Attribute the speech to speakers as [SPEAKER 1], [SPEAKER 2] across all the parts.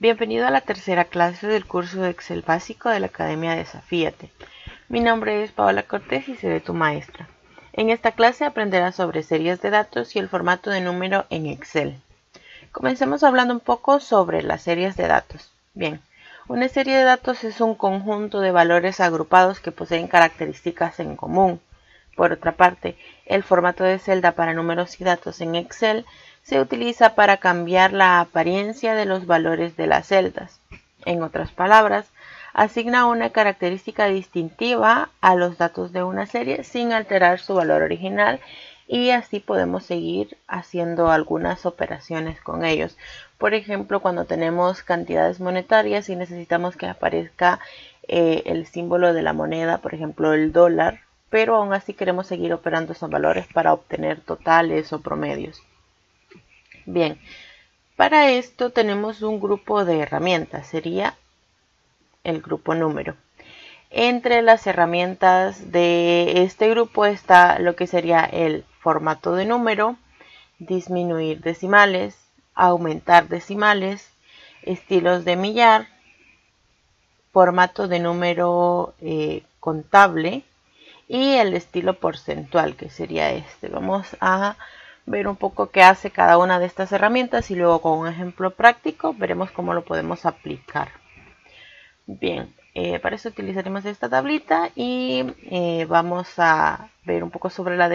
[SPEAKER 1] Bienvenido a la tercera clase del curso de Excel básico de la Academia Desafíate. Mi nombre es Paola Cortés y seré tu maestra. En esta clase aprenderás sobre series de datos y el formato de número en Excel. Comencemos hablando un poco sobre las series de datos. Bien, una serie de datos es un conjunto de valores agrupados que poseen características en común. Por otra parte, el formato de celda para números y datos en Excel se utiliza para cambiar la apariencia de los valores de las celdas. En otras palabras, asigna una característica distintiva a los datos de una serie sin alterar su valor original y así podemos seguir haciendo algunas operaciones con ellos. Por ejemplo, cuando tenemos cantidades monetarias y necesitamos que aparezca el símbolo de la moneda, por ejemplo el dólar, pero aún así queremos seguir operando esos valores para obtener totales o promedios. Bien, para esto tenemos un grupo de herramientas, sería el grupo número. Entre las herramientas de este grupo está lo que sería el formato de número, disminuir decimales, aumentar decimales, estilos de millar, formato de número contable y el estilo porcentual, que sería este. Vamos a ver un poco qué hace cada una de estas herramientas y luego con un ejemplo práctico veremos cómo lo podemos aplicar. Bien, para eso utilizaremos esta tablita y vamos a ver un poco sobre la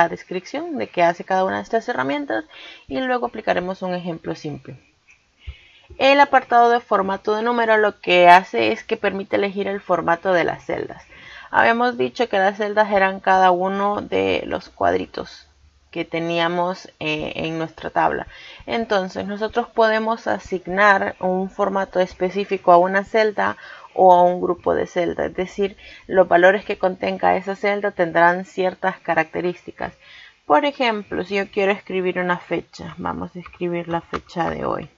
[SPEAKER 1] descripción de qué hace cada una de estas herramientas y luego aplicaremos un ejemplo simple. El apartado de formato de número lo que hace es que permite elegir el formato de las celdas. Habíamos dicho que las celdas eran cada uno de los cuadritos que teníamos en nuestra tabla. Entonces nosotros podemos asignar un formato específico a una celda o a un grupo de celdas. Es decir, los valores que contenga esa celda tendrán ciertas características. Por ejemplo, si yo quiero escribir una fecha, vamos a escribir la fecha de hoy.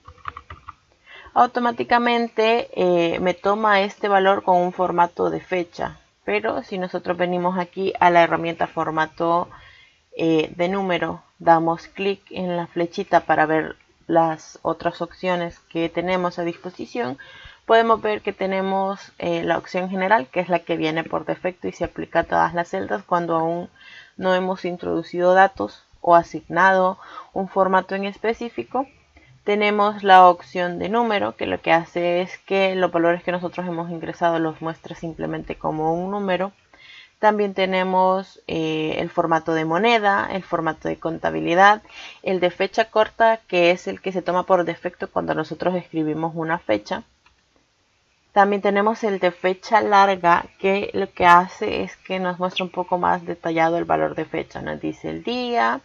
[SPEAKER 1] Automáticamente me toma este valor con un formato de fecha, pero si nosotros venimos aquí a la herramienta formato de número, damos clic en la flechita para ver las otras opciones que tenemos a disposición, podemos ver que tenemos la opción general, que es la que viene por defecto y se aplica a todas las celdas cuando aún no hemos introducido datos o asignado un formato en específico. Tenemos la opción de número, que lo que hace es que los valores que nosotros hemos ingresado los muestra simplemente como un número. También tenemos el formato de moneda, el formato de contabilidad, el de fecha corta, que es el que se toma por defecto cuando nosotros escribimos una fecha. También tenemos el de fecha larga, que lo que hace es que nos muestra un poco más detallado el valor de fecha. Nos dice el día,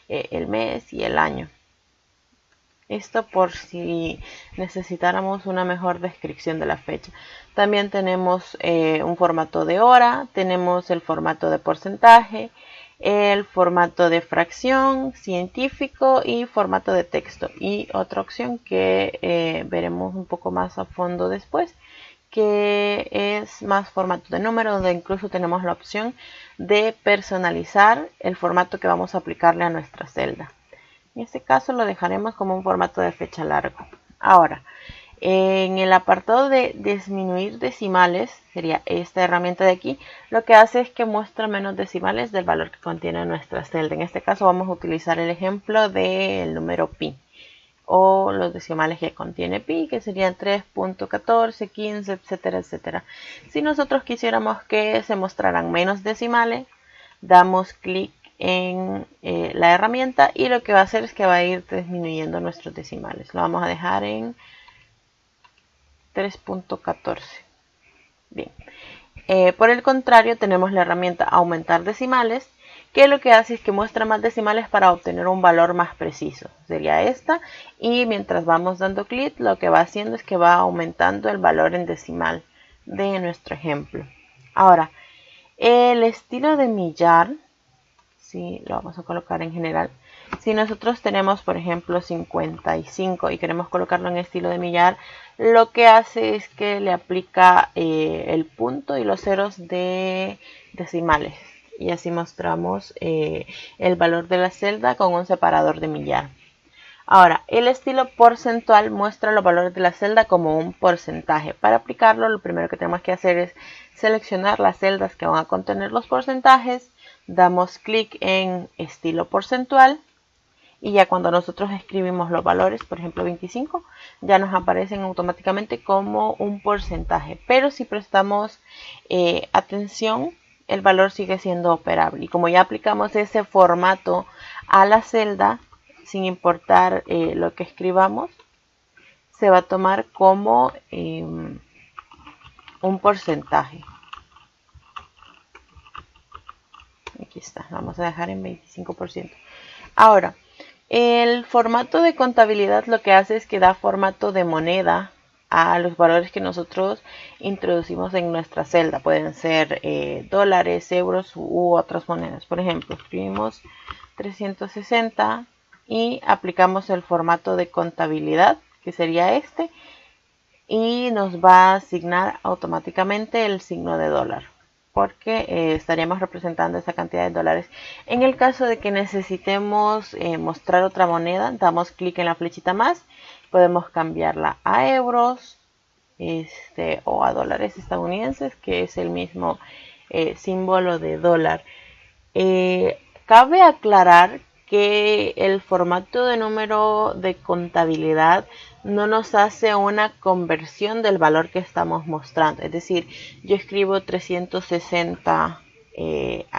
[SPEAKER 1] el mes y el año. Esto por si necesitáramos una mejor descripción de la fecha. También tenemos un formato de hora, tenemos el formato de porcentaje, el formato de fracción, científico y formato de texto. Y otra opción que veremos un poco más a fondo después, que es más formato de número, donde incluso tenemos la opción de personalizar el formato que vamos a aplicarle a nuestra celda. En este caso lo dejaremos como un formato de fecha largo. Ahora, en el apartado de disminuir decimales, sería esta herramienta de aquí, lo que hace es que muestra menos decimales del valor que contiene nuestra celda. En este caso vamos a utilizar el ejemplo del número pi o los decimales que contiene pi, que serían 3.14, 15, etcétera, etcétera. Si nosotros quisiéramos que se mostraran menos decimales, damos clic en la herramienta y lo que va a hacer es que va a ir disminuyendo nuestros decimales. Lo vamos a dejar en 3.14. Bien. Por el contrario, tenemos la herramienta aumentar decimales, que lo que hace es que muestra más decimales para obtener un valor más preciso. Sería esta. Y mientras vamos dando clic, lo que va haciendo es que va aumentando el valor en decimal de nuestro ejemplo. Ahora, el estilo de millar, sí, lo vamos a colocar en general. Si nosotros tenemos, por ejemplo, 55 y queremos colocarlo en estilo de millar, lo que hace es que le aplica el punto y los ceros de decimales. Y así mostramos el valor de la celda con un separador de millar. Ahora, el estilo porcentual muestra los valores de la celda como un porcentaje. Para aplicarlo, lo primero que tenemos que hacer es seleccionar las celdas que van a contener los porcentajes. Damos clic en estilo porcentual. Y ya cuando nosotros escribimos los valores, por ejemplo 25, ya nos aparecen automáticamente como un porcentaje. Pero si prestamos atención, el valor sigue siendo operable. Y como ya aplicamos ese formato a la celda, sin importar lo que escribamos, se va a tomar como un porcentaje. Aquí está, vamos a dejar en 25%. Ahora, el formato de contabilidad lo que hace es que da formato de moneda a los valores que nosotros introducimos en nuestra celda. Pueden ser dólares, euros u otras monedas. Por ejemplo, escribimos 360 y aplicamos el formato de contabilidad, que sería este, y nos va a asignar automáticamente el signo de dólar, porque estaríamos representando esa cantidad de dólares. En el caso de que necesitemos mostrar otra moneda, damos clic en la flechita más, podemos cambiarla a euros o a dólares estadounidenses, que es el mismo símbolo de dólar. Cabe aclarar que el formato de número de contabilidad no nos hace una conversión del valor que estamos mostrando. Es decir, yo escribo 360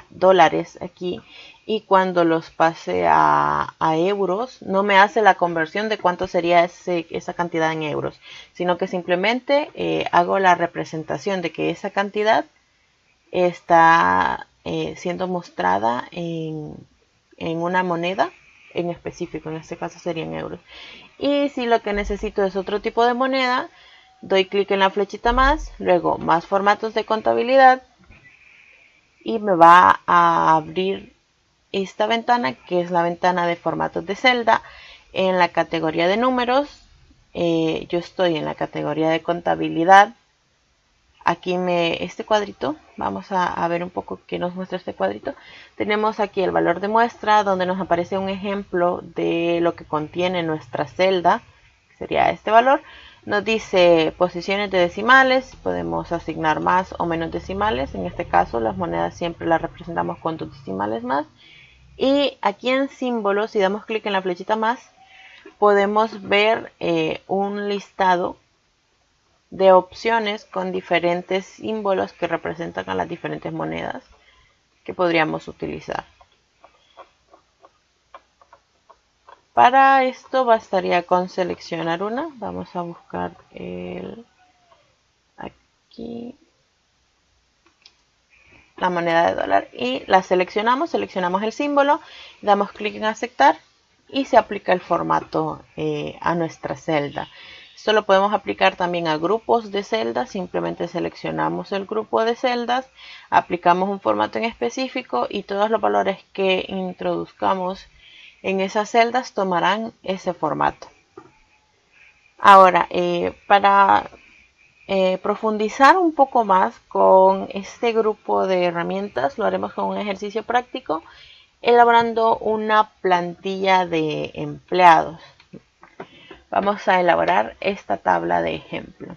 [SPEAKER 1] dólares aquí y cuando los pase a euros no me hace la conversión de cuánto sería esa cantidad en euros, sino que simplemente hago la representación de que esa cantidad está siendo mostrada en una moneda en específico, en este caso serían euros. Y si lo que necesito es otro tipo de moneda, doy clic en la flechita más, luego más formatos de contabilidad y me va a abrir esta ventana, que es la ventana de formatos de celda. En la categoría de números, yo estoy en la categoría de contabilidad. Aquí este cuadrito, vamos a ver un poco qué nos muestra este cuadrito. Tenemos aquí el valor de muestra, donde nos aparece un ejemplo de lo que contiene nuestra celda, que sería este valor. Nos dice posiciones de decimales, podemos asignar más o menos decimales. En este caso, las monedas siempre las representamos con 2 decimales más. Y aquí en símbolos, si damos clic en la flechita más, podemos ver un listado de opciones con diferentes símbolos que representan a las diferentes monedas que podríamos utilizar. Para esto bastaría con seleccionar una. Vamos a buscar aquí la moneda de dólar y la seleccionamos el símbolo, damos clic en aceptar y se aplica el formato a nuestra celda. Esto lo podemos aplicar también a grupos de celdas. Simplemente seleccionamos el grupo de celdas, aplicamos un formato en específico y todos los valores que introduzcamos en esas celdas tomarán ese formato. Ahora, para profundizar un poco más con este grupo de herramientas, lo haremos con un ejercicio práctico, elaborando una plantilla de empleados. Vamos a elaborar esta tabla de ejemplo.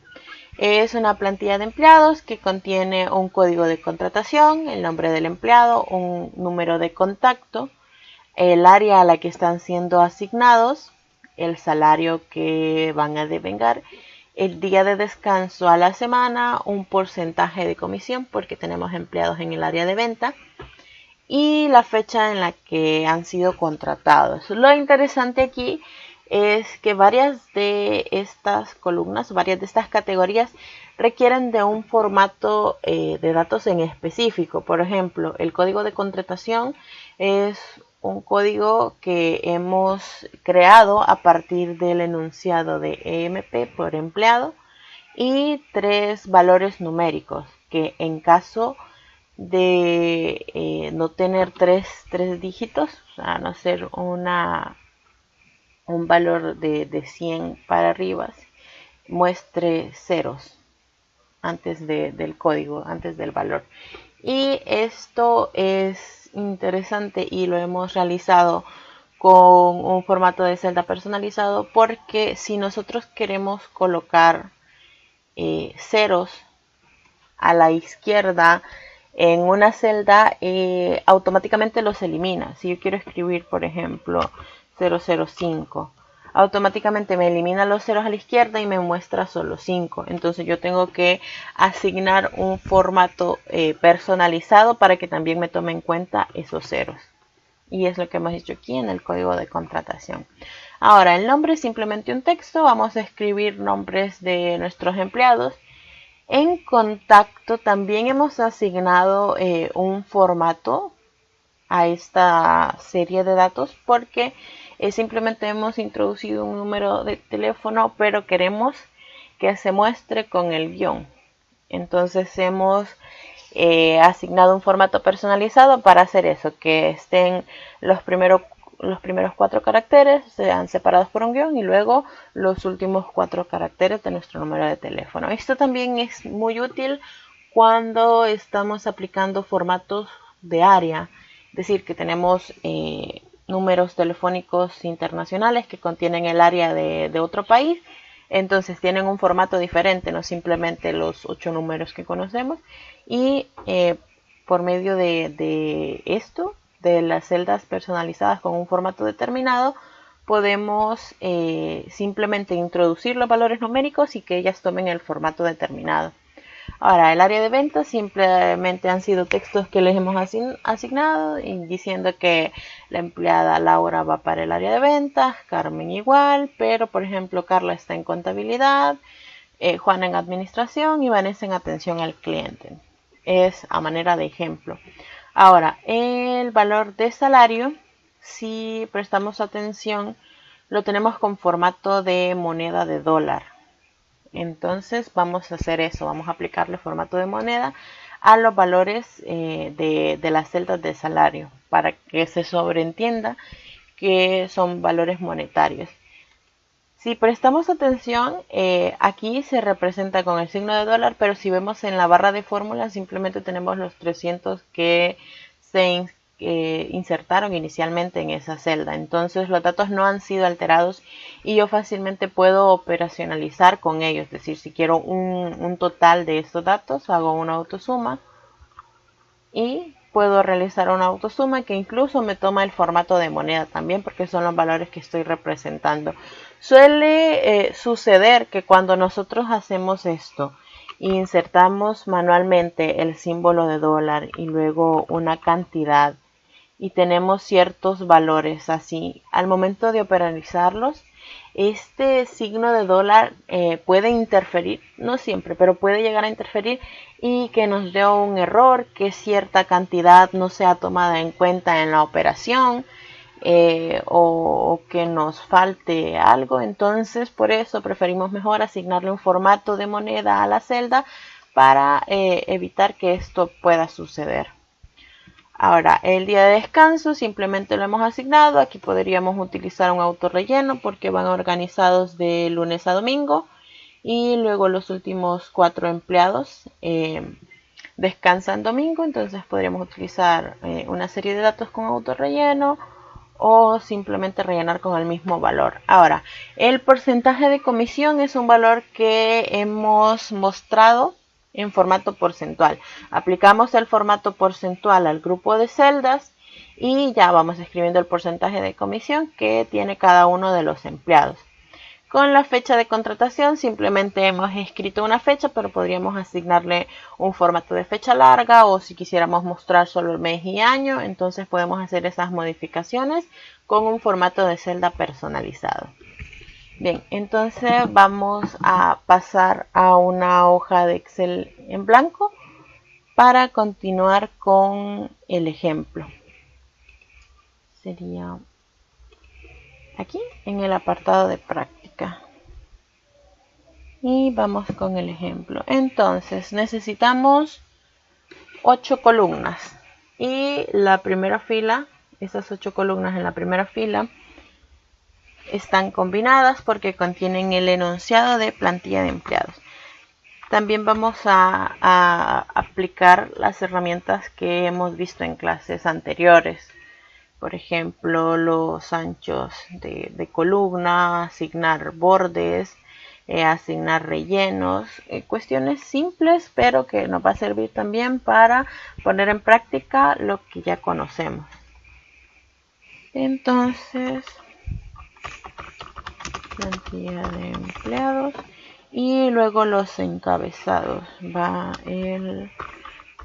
[SPEAKER 1] Es una plantilla de empleados que contiene un código de contratación, el nombre del empleado, un número de contacto, el área a la que están siendo asignados, el salario que van a devengar, el día de descanso a la semana, un porcentaje de comisión porque tenemos empleados en el área de venta y la fecha en la que han sido contratados. Lo interesante aquí es que varias de estas columnas, varias de estas categorías requieren de un formato de datos en específico. Por ejemplo, el código de contratación es un código que hemos creado a partir del enunciado de EMP por empleado y 3 valores numéricos que en caso de no tener tres dígitos, o sea, no ser un valor de 100 para arriba, muestre ceros antes del código, antes del valor. Y esto es interesante y lo hemos realizado con un formato de celda personalizado, porque si nosotros queremos colocar ceros a la izquierda en una celda, automáticamente los elimina. Si yo quiero escribir, por ejemplo, 005, automáticamente me elimina los ceros a la izquierda y me muestra solo 5. Entonces yo tengo que asignar un formato personalizado para que también me tome en cuenta esos ceros. Y es lo que hemos dicho aquí en el código de contratación. Ahora, el nombre es simplemente un texto. Vamos a escribir nombres de nuestros empleados. En contacto también hemos asignado un formato a esta serie de datos, porque simplemente hemos introducido un número de teléfono, pero queremos que se muestre con el guión. Entonces hemos asignado un formato personalizado para hacer eso, que estén los primeros 4 caracteres sean separados por un guión y luego los últimos 4 caracteres de nuestro número de teléfono. Esto también es muy útil cuando estamos aplicando formatos de área, es decir, que tenemos números telefónicos internacionales que contienen el área de otro país. Entonces tienen un formato diferente, no simplemente los 8 números que conocemos. Y por medio de esto, de las celdas personalizadas con un formato determinado, podemos simplemente introducir los valores numéricos y que ellas tomen el formato determinado. Ahora, el área de ventas simplemente han sido textos que les hemos asignado y diciendo que la empleada Laura va para el área de ventas, Carmen igual, pero por ejemplo Carla está en contabilidad, Juana en administración y Vanessa en atención al cliente. Es a manera de ejemplo. Ahora, el valor de salario, si prestamos atención, lo tenemos con formato de moneda de dólar. Entonces vamos a hacer eso, vamos a aplicarle formato de moneda a los valores de las celdas de salario para que se sobreentienda que son valores monetarios. Si prestamos atención, aquí se representa con el signo de dólar, pero si vemos en la barra de fórmula simplemente tenemos los 300 que se insertaron inicialmente en esa celda. Entonces los datos no han sido alterados y yo fácilmente puedo operacionalizar con ellos. Es decir, si quiero un total de estos datos, hago una autosuma y puedo realizar una autosuma que incluso me toma el formato de moneda también, porque son los valores que estoy representando. Suele suceder que cuando nosotros hacemos esto, insertamos manualmente el símbolo de dólar y luego una cantidad y tenemos ciertos valores así, al momento de operarizarlos, este signo de dólar puede interferir, no siempre, pero puede llegar a interferir y que nos dé un error, que cierta cantidad no sea tomada en cuenta en la operación o que nos falte algo. Entonces por eso preferimos mejor asignarle un formato de moneda a la celda para evitar que esto pueda suceder. Ahora, el día de descanso simplemente lo hemos asignado. Aquí podríamos utilizar un autorrelleno porque van organizados de lunes a domingo. Y luego los últimos 4 empleados descansan domingo. Entonces podríamos utilizar una serie de datos con autorrelleno o simplemente rellenar con el mismo valor. Ahora, el porcentaje de comisión es un valor que hemos mostrado en formato porcentual. Aplicamos el formato porcentual al grupo de celdas y ya vamos escribiendo el porcentaje de comisión que tiene cada uno de los empleados. Con la fecha de contratación simplemente hemos escrito una fecha, pero podríamos asignarle un formato de fecha larga o si quisiéramos mostrar solo el mes y año, entonces podemos hacer esas modificaciones con un formato de celda personalizado. Bien, entonces vamos a pasar a una hoja de Excel en blanco para continuar con el ejemplo. Sería aquí en el apartado de práctica. Y vamos con el ejemplo. Entonces necesitamos 8 columnas. Y la primera fila, esas 8 columnas en la primera fila, están combinadas porque contienen el enunciado de plantilla de empleados. También vamos a aplicar las herramientas que hemos visto en clases anteriores. por ejemplo, los anchos de columna, asignar bordes, asignar rellenos, cuestiones simples, pero que nos va a servir también para poner en práctica lo que ya conocemos. Entonces, plantilla de empleados y luego los encabezados. Va el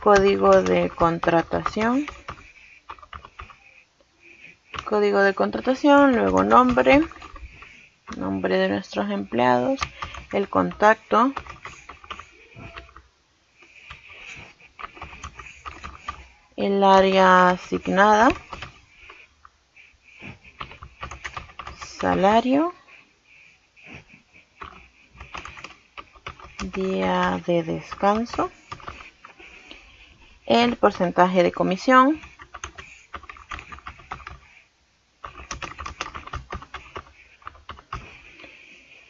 [SPEAKER 1] código de contratación. Código de contratación, luego nombre de nuestros empleados, el contacto, el área asignada, salario, día de descanso, el porcentaje de comisión,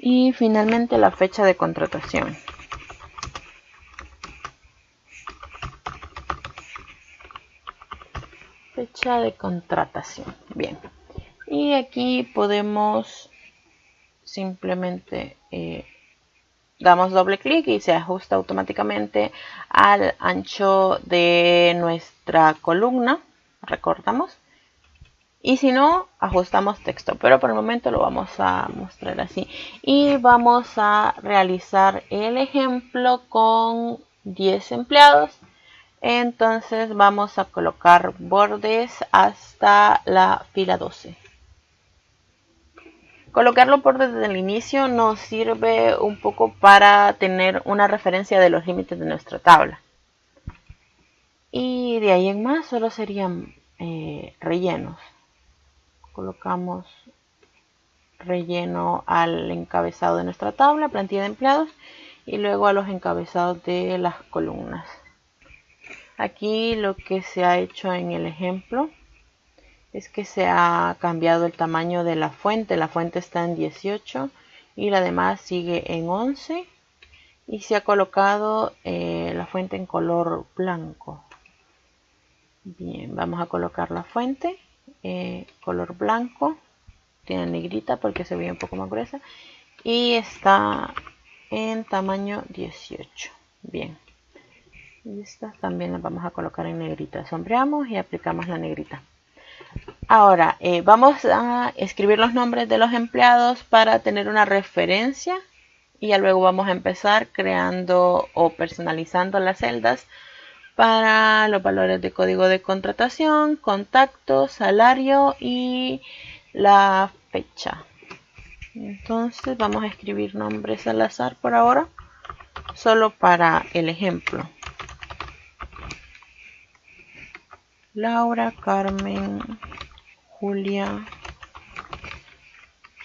[SPEAKER 1] y finalmente la fecha de contratación. Fecha de contratación. Bien. Y aquí podemos simplemente damos doble clic y se ajusta automáticamente al ancho de nuestra columna. Recortamos. Y si no, ajustamos texto, pero por el momento lo vamos a mostrar así. Y vamos a realizar el ejemplo con 10 empleados. Entonces vamos a colocar bordes hasta la fila 12. Colocar los bordes desde el inicio nos sirve un poco para tener una referencia de los límites de nuestra tabla. Y de ahí en más solo serían rellenos. Colocamos relleno al encabezado de nuestra tabla, plantilla de empleados, y luego a los encabezados de las columnas. Aquí lo que se ha hecho en el ejemplo es que se ha cambiado el tamaño de la fuente. La fuente está en 18 y la demás sigue en 11. Y se ha colocado la fuente en color blanco. Bien, vamos a colocar la fuente. Color blanco, tiene negrita porque se ve un poco más gruesa y está en tamaño 18. Bien, estas también las vamos a colocar en negrita. Sombreamos y aplicamos la negrita. Ahora vamos a escribir los nombres de los empleados para tener una referencia y ya luego vamos a empezar creando o personalizando las celdas para los valores de código de contratación, contacto, salario y la fecha. Entonces vamos a escribir nombres al azar por ahora, solo para el ejemplo. Laura, Carmen, Julia,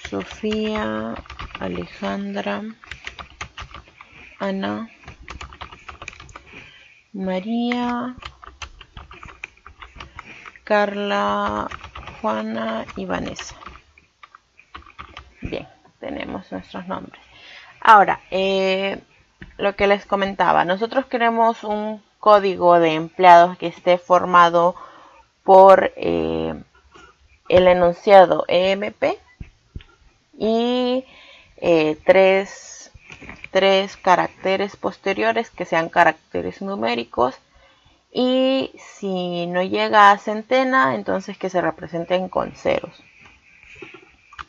[SPEAKER 1] Sofía, Alejandra, Ana, María, Carla, Juana y Vanessa. Bien, tenemos nuestros nombres. Ahora, lo que les comentaba, nosotros queremos un código de empleados que esté formado por el enunciado EMP y tres caracteres posteriores que sean caracteres numéricos, y si no llega a centena, entonces que se representen con ceros.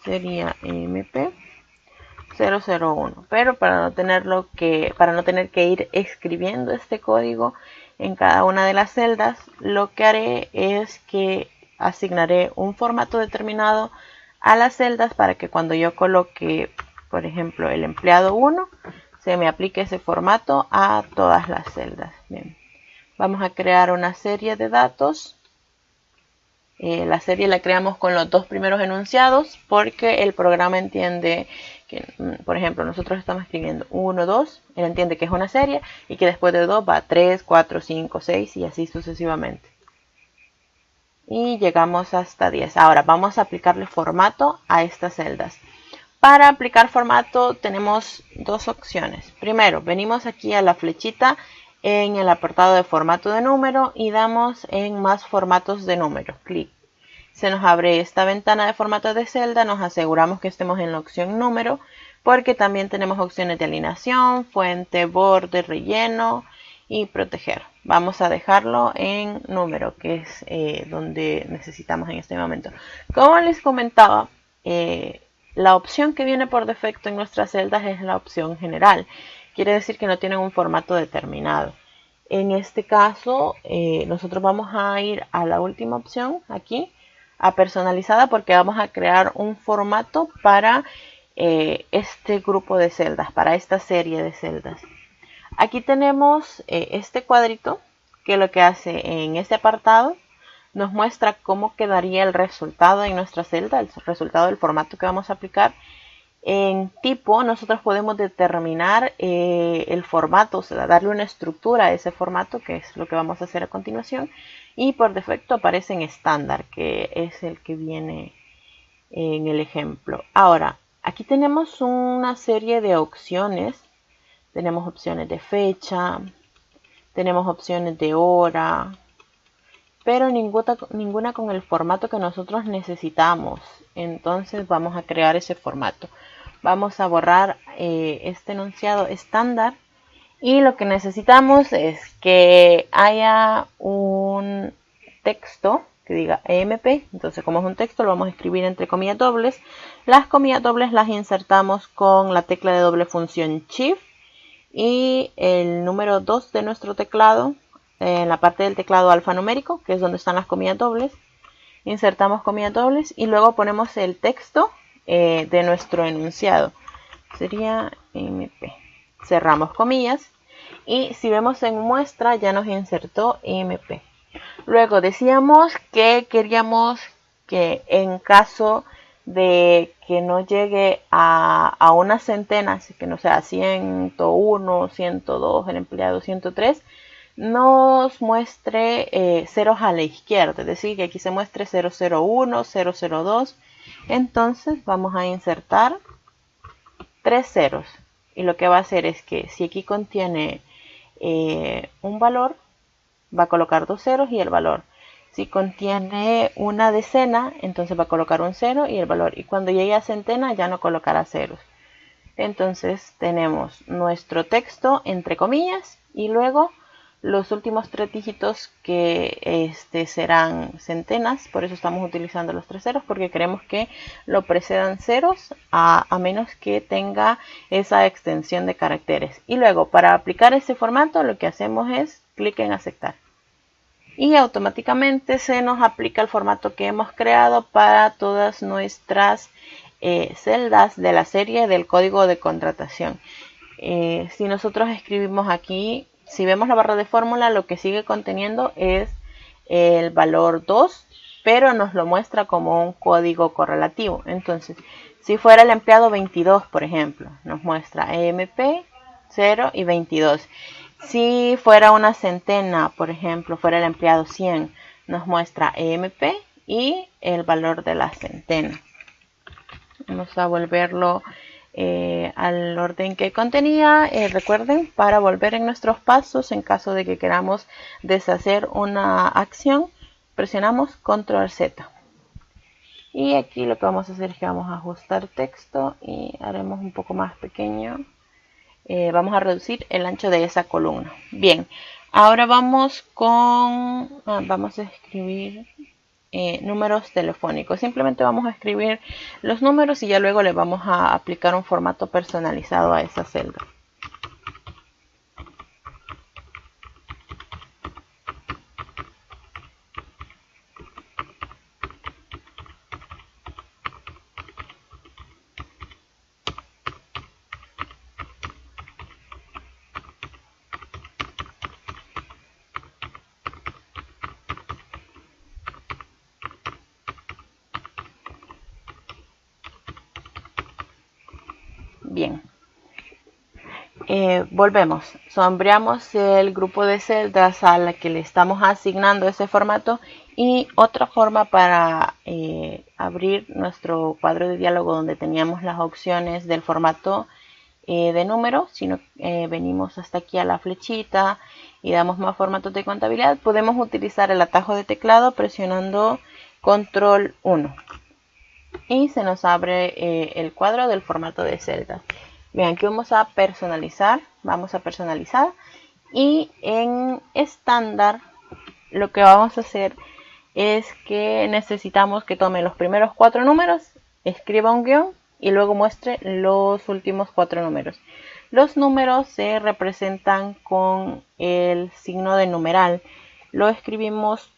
[SPEAKER 1] Sería EMP 001, pero para no tener que ir escribiendo este código en cada una de las celdas, lo que haré es que asignaré un formato determinado a las celdas para que cuando yo coloque, por ejemplo, el empleado 1, se me aplique ese formato a todas las celdas. Bien. Vamos a crear una serie de datos. La serie la creamos con los dos primeros enunciados porque el programa entiende que, por ejemplo, nosotros estamos escribiendo 1, 2, él entiende que es una serie y que después de 2 va 3, 4, 5, 6 y así sucesivamente. Y llegamos hasta 10. Ahora vamos a aplicarle formato a estas celdas. Para aplicar formato tenemos dos opciones. Primero, venimos aquí a la flechita en el apartado de formato de número y damos en más formatos de número. Clic. se nos abre esta ventana de formato de celda. Nos aseguramos que estemos en la opción número, porque también tenemos opciones de alineación, fuente, borde, relleno y proteger. Vamos a dejarlo en número, que es donde necesitamos en este momento. Como les comentaba, la opción que viene por defecto en nuestras celdas es la opción general. Quiere decir que no tienen un formato determinado. En este caso, nosotros vamos a ir a la última opción, aquí, a personalizada, porque vamos a crear un formato para este grupo de celdas, para esta serie de celdas. Aquí tenemos este cuadrito, que lo que hace en este apartado nos muestra cómo quedaría el resultado en nuestra celda, el resultado del formato que vamos a aplicar. En tipo, nosotros podemos determinar el formato, o sea, darle una estructura a ese formato, que es lo que vamos a hacer a continuación. Y por defecto aparece en estándar, que es el que viene en el ejemplo. Ahora, aquí tenemos una serie de opciones. Tenemos opciones de fecha, tenemos opciones de hora, pero ninguna con el formato que nosotros necesitamos. Entonces vamos a crear ese formato. Vamos a borrar este enunciado estándar, y lo que necesitamos es que haya un texto que diga EMP. Entonces, como es un texto, lo vamos a escribir entre comillas dobles. Las comillas dobles las insertamos con la tecla de doble función Shift y el número 2 de nuestro teclado, en la parte del teclado alfanumérico, que es donde están las comillas dobles. Insertamos comillas dobles y luego ponemos el texto de nuestro enunciado. Sería MP. Cerramos comillas y si vemos en muestra ya nos insertó MP. Luego decíamos que queríamos que en caso de que no llegue a una centena, así que no sea 101, 102, el empleado 103, nos muestre ceros a la izquierda, es decir, que aquí se muestre 001, 002. Entonces vamos a insertar 3 ceros, y lo que va a hacer es que si aquí contiene un valor, va a colocar 2 ceros y el valor. Si contiene una decena, entonces va a colocar un 0 y el valor. Y cuando llegue a centena ya no colocará ceros. Entonces tenemos nuestro texto entre comillas y luego los últimos 3 dígitos que serán centenas. Por eso estamos utilizando los 3 ceros, porque queremos que lo precedan ceros a menos que tenga esa extensión de caracteres. Y luego, para aplicar este formato, lo que hacemos es clic en aceptar. Y automáticamente se nos aplica el formato que hemos creado para todas nuestras celdas de la serie del código de contratación. Si nosotros escribimos aquí, si vemos la barra de fórmula, lo que sigue conteniendo es el valor 2, pero nos lo muestra como un código correlativo. Entonces, si fuera el empleado 22, por ejemplo, nos muestra EMP 0 y 22. Si fuera una centena, por ejemplo, fuera el empleado 100, nos muestra EMP y el valor de la centena. Vamos a volverlo al orden que contenía. Recuerden, para volver en nuestros pasos, en caso de que queramos deshacer una acción, presionamos Control Z. Y aquí lo que vamos a hacer es que vamos a ajustar texto y haremos un poco más pequeño. Vamos a reducir el ancho de esa columna. Bien, ahora vamos a escribir números telefónicos. Simplemente vamos a escribir los números y ya luego le vamos a aplicar un formato personalizado a esa celda. Bien, volvemos, sombreamos el grupo de celdas a la que le estamos asignando ese formato, y otra forma para abrir nuestro cuadro de diálogo donde teníamos las opciones del formato de número, sino venimos hasta aquí a la flechita y damos más formatos de contabilidad. Podemos utilizar el atajo de teclado presionando control 1 y se nos abre el cuadro del formato de celdas. Bien, aquí vamos a personalizar, y en estándar lo que vamos a hacer es que necesitamos que tome los primeros 4 números, escriba un guión y luego muestre los últimos 4 números. Los números se representan con el signo de numeral. Lo escribimos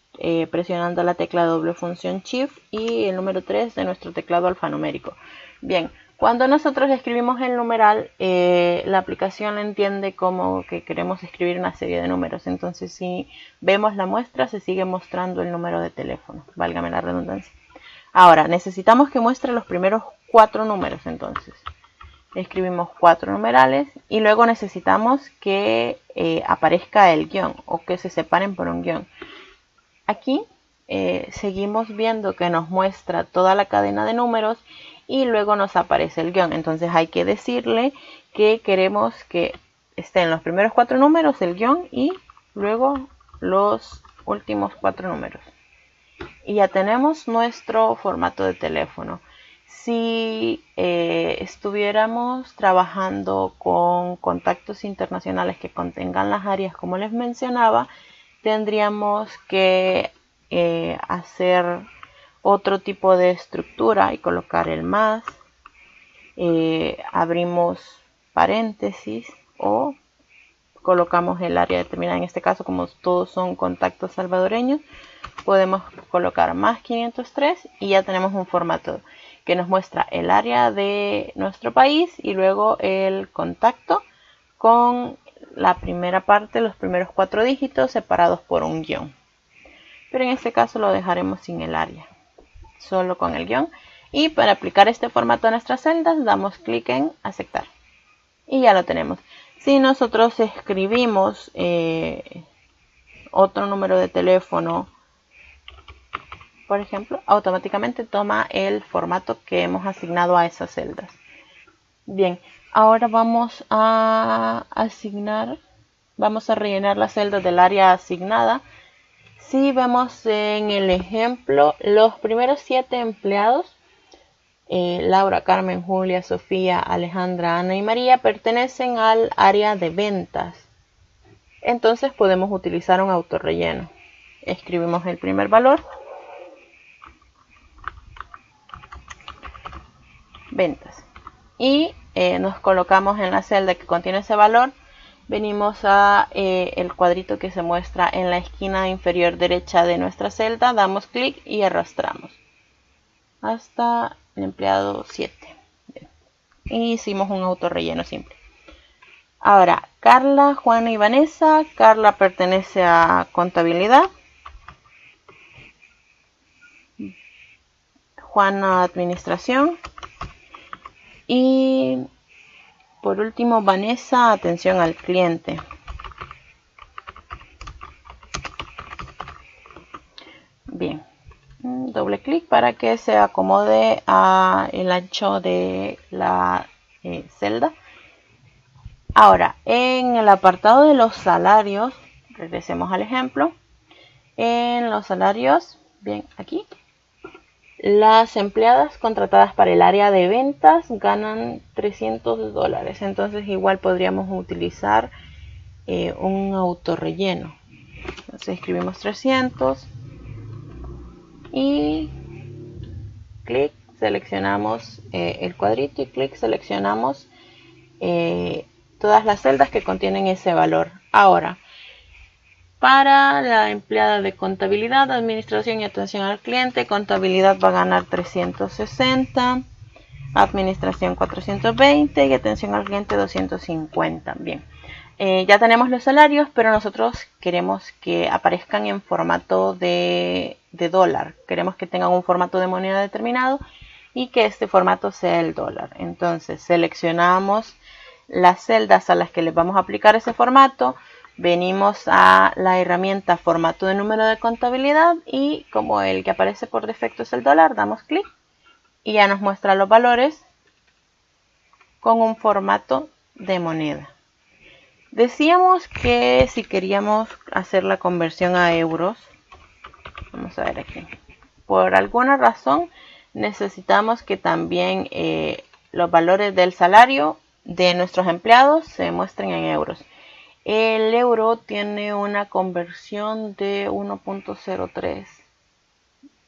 [SPEAKER 1] presionando la tecla doble función Shift y el número 3 de nuestro teclado alfanumérico. Bien, cuando nosotros escribimos el numeral, la aplicación entiende como que queremos escribir una serie de números. Entonces, si vemos la muestra, se sigue mostrando el número de teléfono. Válgame la redundancia. Ahora, necesitamos que muestre los primeros 4 números. Entonces, escribimos 4 numerales y luego necesitamos que aparezca el guión o que se separen por un guión. Aquí seguimos viendo que nos muestra toda la cadena de números y luego nos aparece el guión. Entonces hay que decirle que queremos que estén los primeros 4 números, el guión y luego los últimos 4 números. Y ya tenemos nuestro formato de teléfono. Si estuviéramos trabajando con contactos internacionales que contengan las áreas como les mencionaba, tendríamos que hacer otro tipo de estructura y colocar el más, abrimos paréntesis o colocamos el área determinada. En este caso, como todos son contactos salvadoreños, podemos colocar más 503 y ya tenemos un formato que nos muestra el área de nuestro país y luego el contacto con la primera parte, los primeros 4 dígitos separados por un guión. Pero en este caso lo dejaremos sin el área, solo con el guión. Y para aplicar este formato a nuestras celdas, damos clic en aceptar. Y ya lo tenemos. Si nosotros escribimos otro número de teléfono, por ejemplo, automáticamente toma el formato que hemos asignado a esas celdas. Bien, ahora vamos a rellenar las celdas del área asignada. Si vemos en el ejemplo, los primeros 7 empleados, Laura, Carmen, Julia, Sofía, Alejandra, Ana y María, pertenecen al área de ventas. Entonces podemos utilizar un autorrelleno. Escribimos el primer valor, ventas, y nos colocamos en la celda que contiene ese valor. Venimos a el cuadrito que se muestra en la esquina inferior derecha de nuestra celda, damos clic y arrastramos hasta el empleado 7. Bien. Y hicimos un autorrelleno simple. Ahora, Carla, Juana y Vanessa. Carla pertenece a contabilidad, Juana administración y por último Vanessa atención al cliente. Bien, doble clic para que se acomode a el ancho de la celda. Ahora, en el apartado de los salarios, regresemos al ejemplo. En los salarios, bien, aquí, las empleadas contratadas para el área de ventas ganan $300. Entonces, igual podríamos utilizar un autorrelleno. Entonces, escribimos 300 y clic, seleccionamos el cuadrito y clic, seleccionamos todas las celdas que contienen ese valor. Ahora, para la empleada de contabilidad, administración y atención al cliente, contabilidad va a ganar 360, administración 420 y atención al cliente 250. Bien, ya tenemos los salarios, pero nosotros queremos que aparezcan en formato de dólar. Queremos que tengan un formato de moneda determinado y que este formato sea el dólar. Entonces seleccionamos las celdas a las que les vamos a aplicar ese formato. Venimos a la herramienta formato de número de contabilidad y como el que aparece por defecto es el dólar, damos clic y ya nos muestra los valores con un formato de moneda. Decíamos que si queríamos hacer la conversión a euros, vamos a ver aquí, por alguna razón necesitamos que también los valores del salario de nuestros empleados se muestren en euros. El euro tiene una conversión de 1.03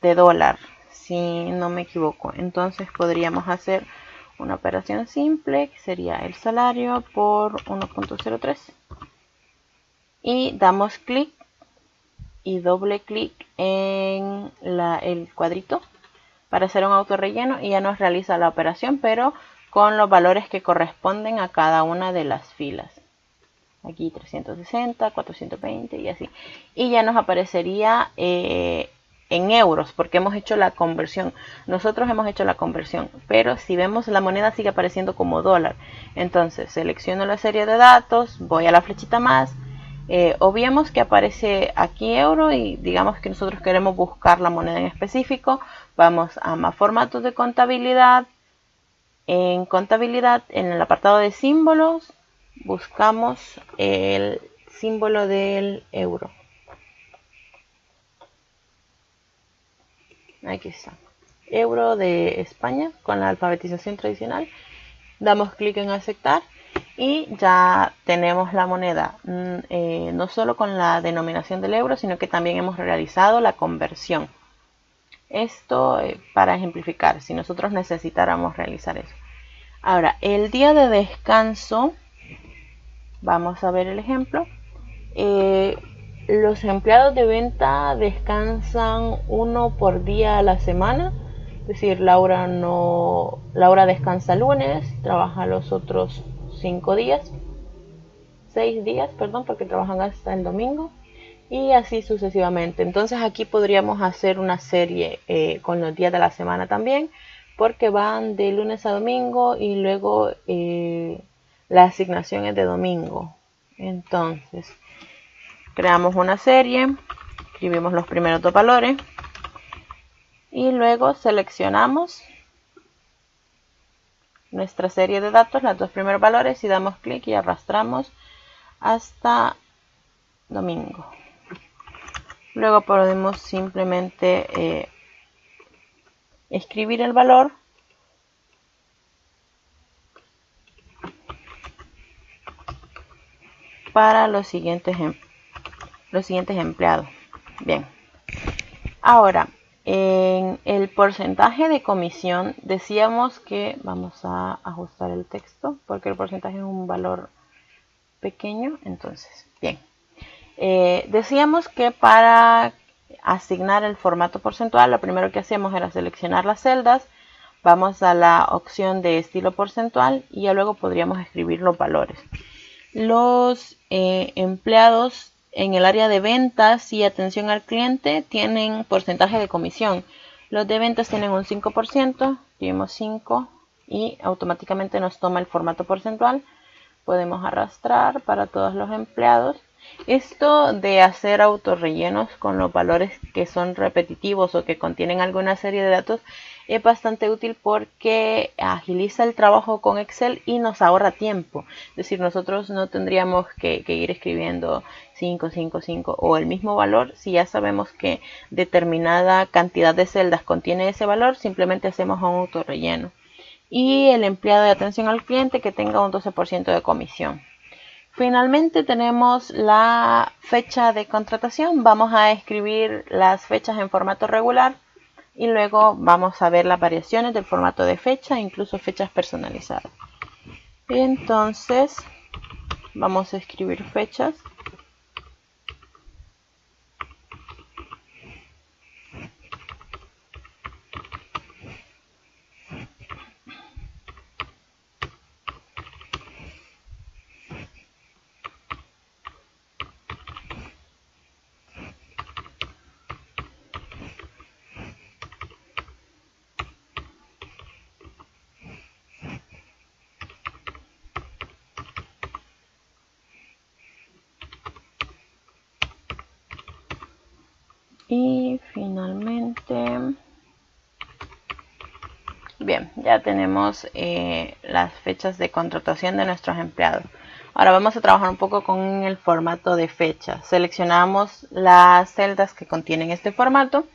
[SPEAKER 1] de dólar, si no me equivoco. Entonces podríamos hacer una operación simple, que sería el salario por 1.03. Y damos clic y doble clic en el cuadrito para hacer un autorrelleno y ya nos realiza la operación, pero con los valores que corresponden a cada una de las filas. Aquí 360, 420 y así. Y ya nos aparecería en euros porque hemos hecho la conversión. Nosotros hemos hecho la conversión, pero si vemos la moneda sigue apareciendo como dólar. Entonces selecciono la serie de datos, voy a la flechita más. Obviemos que aparece aquí euro y digamos que nosotros queremos buscar la moneda en específico. Vamos a más formatos de contabilidad. En contabilidad, en el apartado de símbolos, buscamos el símbolo del euro. Aquí está. Euro de España con la alfabetización tradicional. Damos clic en aceptar. Y ya tenemos la moneda, no solo con la denominación del euro, sino que también hemos realizado la conversión. Esto para ejemplificar, si nosotros necesitáramos realizar eso. Ahora, el día de descanso, vamos a ver el ejemplo. Los empleados de venta descansan uno por día a la semana. Es decir, Laura descansa lunes, trabaja los otros 6 días, perdón, porque trabajan hasta el domingo y así sucesivamente. Entonces aquí podríamos hacer una serie con los días de la semana también, porque van de lunes a domingo y luego la asignación es de domingo. Entonces creamos una serie, escribimos los primeros dos valores y luego seleccionamos nuestra serie de datos, los dos primeros valores, y damos clic y arrastramos hasta domingo. Luego podemos simplemente escribir el valor para los siguientes empleados. Bien. Ahora, en el porcentaje de comisión decíamos que vamos a ajustar el texto porque el porcentaje es un valor pequeño. Entonces, bien. Decíamos que para asignar el formato porcentual, lo primero que hacíamos era seleccionar las celdas, vamos a la opción de estilo porcentual y ya luego podríamos escribir los valores. Los empleados en el área de ventas y atención al cliente tienen porcentaje de comisión. Los de ventas tienen un 5%, escribimos 5 y automáticamente nos toma el formato porcentual. Podemos arrastrar para todos los empleados. Esto de hacer autorrellenos con los valores que son repetitivos o que contienen alguna serie de datos es bastante útil porque agiliza el trabajo con Excel y nos ahorra tiempo. Es decir, nosotros no tendríamos que ir escribiendo 5, 5, 5 o el mismo valor. Si ya sabemos que determinada cantidad de celdas contiene ese valor, simplemente hacemos un autorrelleno. Y el empleado de atención al cliente que tenga un 12% de comisión. Finalmente tenemos la fecha de contratación. Vamos a escribir las fechas en formato regular y luego vamos a ver las variaciones del formato de fecha, incluso fechas personalizadas. Entonces vamos a escribir fechas. Y finalmente, bien, ya tenemos las fechas de contratación de nuestros empleados. Ahora vamos a trabajar un poco con el formato de fecha. Seleccionamos las celdas que contienen este formato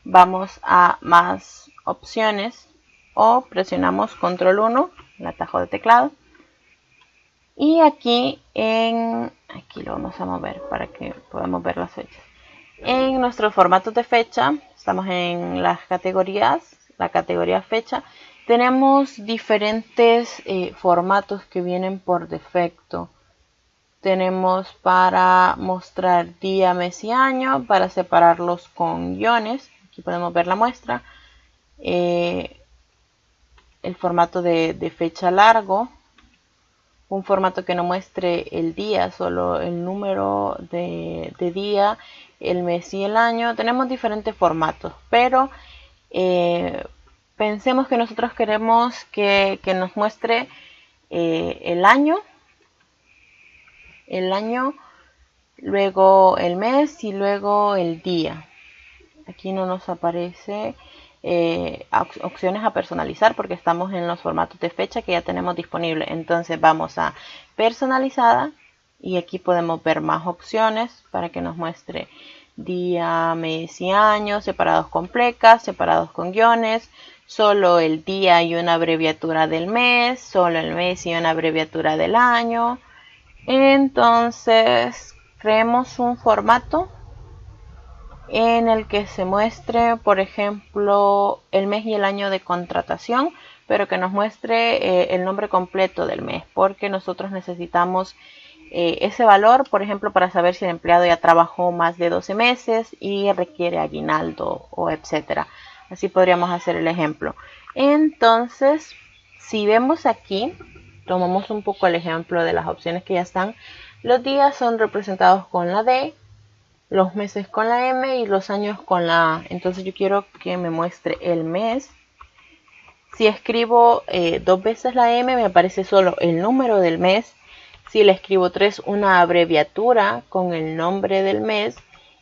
[SPEAKER 1] vamos a más opciones o presionamos control 1, el atajo de teclado. Y aquí lo vamos a mover para que podamos ver las fechas. En nuestros formatos de fecha, estamos en las categorías, la categoría fecha. Tenemos diferentes formatos que vienen por defecto. Tenemos para mostrar día, mes y año, para separarlos con guiones. Aquí podemos ver la muestra. El formato de fecha largo. Un formato que no muestre el día, solo el número de día, el mes y el año. Tenemos diferentes formatos, pero pensemos que nosotros queremos que nos muestre el año, luego el mes y luego el día. Aquí no nos aparece opciones a personalizar porque estamos en los formatos de fecha que ya tenemos disponible. Entonces vamos a personalizada y aquí podemos ver más opciones para que nos muestre día, mes y año, separados con plecas, separados con guiones, solo el día y una abreviatura del mes, solo el mes y una abreviatura del año. Entonces creemos un formato en el que se muestre, por ejemplo, el mes y el año de contratación, pero que nos muestre el nombre completo del mes, porque nosotros necesitamos ese valor, por ejemplo, para saber si el empleado ya trabajó más de 12 meses y requiere aguinaldo o etcétera. Así podríamos hacer el ejemplo. Entonces, si vemos aquí, tomamos un poco el ejemplo de las opciones que ya están. Los días son representados con la D, los meses con la M y los años con la A. Entonces yo quiero que me muestre el mes. Si escribo 2 veces la M, me aparece solo el número del mes. Si le escribo 3, una abreviatura con el nombre del mes.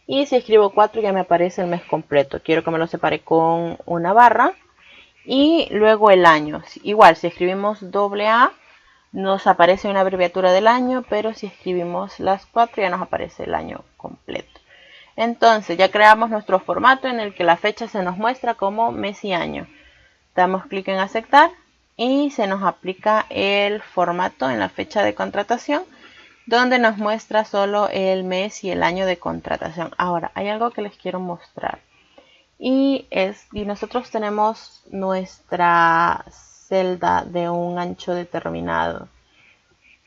[SPEAKER 1] Y si escribo 4, ya me aparece el mes completo. Quiero que me lo separe con una barra. Y luego el año. Igual, si escribimos AA, nos aparece una abreviatura del año, pero si escribimos las 4 ya nos aparece el año completo. Entonces ya creamos nuestro formato en el que la fecha se nos muestra como mes y año. Damos clic en aceptar y se nos aplica el formato en la fecha de contratación, donde nos muestra solo el mes y el año de contratación. Ahora, hay algo que les quiero mostrar. Y nosotros tenemos nuestra celda de un ancho determinado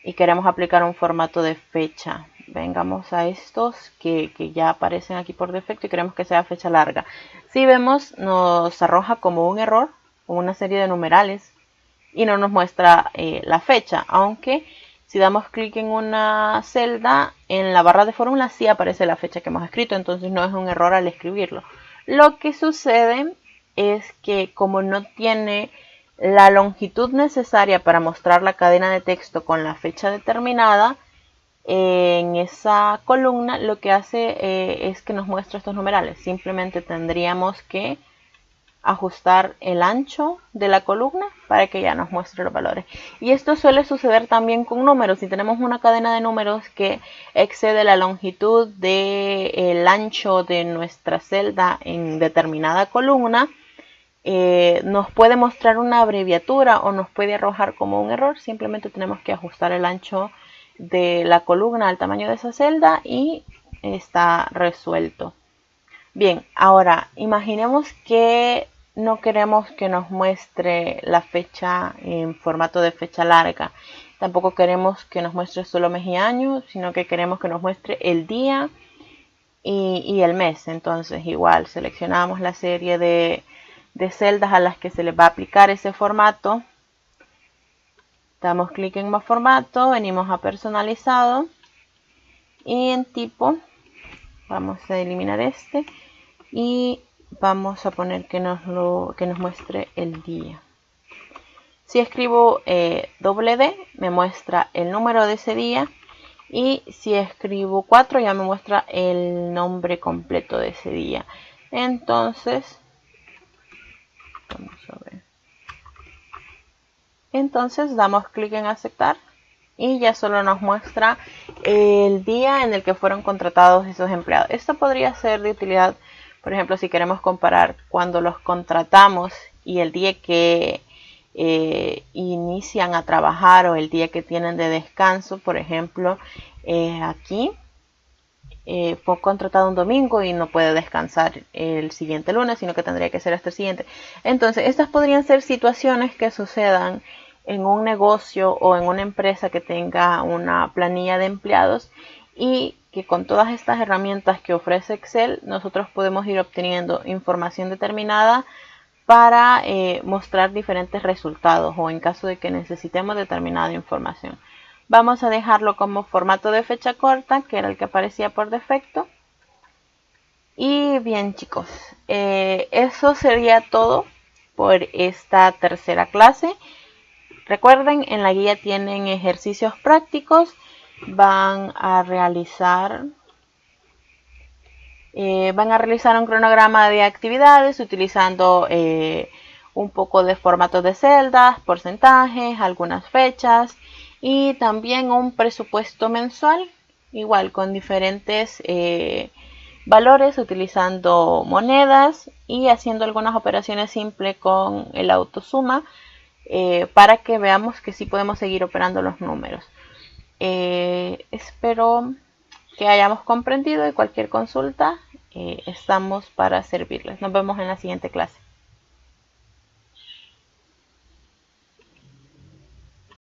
[SPEAKER 1] y queremos aplicar un formato de fecha. Vengamos a estos que ya aparecen aquí por defecto y queremos que sea fecha larga. Si vemos, nos arroja como un error, una serie de numerales y no nos muestra la fecha, aunque si damos clic en una celda, en la barra de fórmula sí aparece la fecha que hemos escrito, entonces no es un error al escribirlo. Lo que sucede es que como no tiene la longitud necesaria para mostrar la cadena de texto con la fecha determinada, en esa columna lo que hace es que nos muestra estos numerales. Simplemente tendríamos que ajustar el ancho de la columna para que ya nos muestre los valores. Y esto suele suceder también con números. Si tenemos una cadena de números que excede la longitud del ancho de nuestra celda en determinada columna, nos puede mostrar una abreviatura o nos puede arrojar como un error. Simplemente tenemos que ajustar el ancho de la columna al tamaño de esa celda y está resuelto. Bien, ahora imaginemos que no queremos que nos muestre la fecha en formato de fecha larga. Tampoco queremos que nos muestre solo mes y año, sino que queremos que nos muestre el día y el mes. Entonces igual seleccionamos la serie de celdas a las que se les va a aplicar ese formato. Damos clic en más formato, venimos a personalizado y en tipo vamos a eliminar este y vamos a poner que nos muestre el día. Si escribo D, me muestra el número de ese día, y si escribo 4 ya me muestra el nombre completo de ese día. Entonces, vamos a ver. Entonces damos clic en aceptar y ya solo nos muestra el día en el que fueron contratados esos empleados. Esto podría ser de utilidad Por ejemplo, si queremos comparar cuando los contratamos y el día que inician a trabajar o el día que tienen de descanso, por ejemplo, aquí fue contratado un domingo y no puede descansar el siguiente lunes, sino que tendría que ser hasta el siguiente. Entonces, estas podrían ser situaciones que sucedan en un negocio o en una empresa que tenga una planilla de empleados y que con todas estas herramientas que ofrece Excel, nosotros podemos ir obteniendo información determinada para mostrar diferentes resultados o en caso de que necesitemos determinada información. Vamos a dejarlo como formato de fecha corta, que era el que aparecía por defecto. Y bien, chicos, eso sería todo por esta tercera clase. Recuerden, en la guía tienen ejercicios prácticos. Van a realizar un cronograma de actividades utilizando un poco de formatos de celdas, porcentajes, algunas fechas y también un presupuesto mensual, igual con diferentes valores utilizando monedas y haciendo algunas operaciones simples con el autosuma para que veamos que sí podemos seguir operando los números. Espero que hayamos comprendido y cualquier consulta estamos para servirles. Nos vemos en la siguiente clase.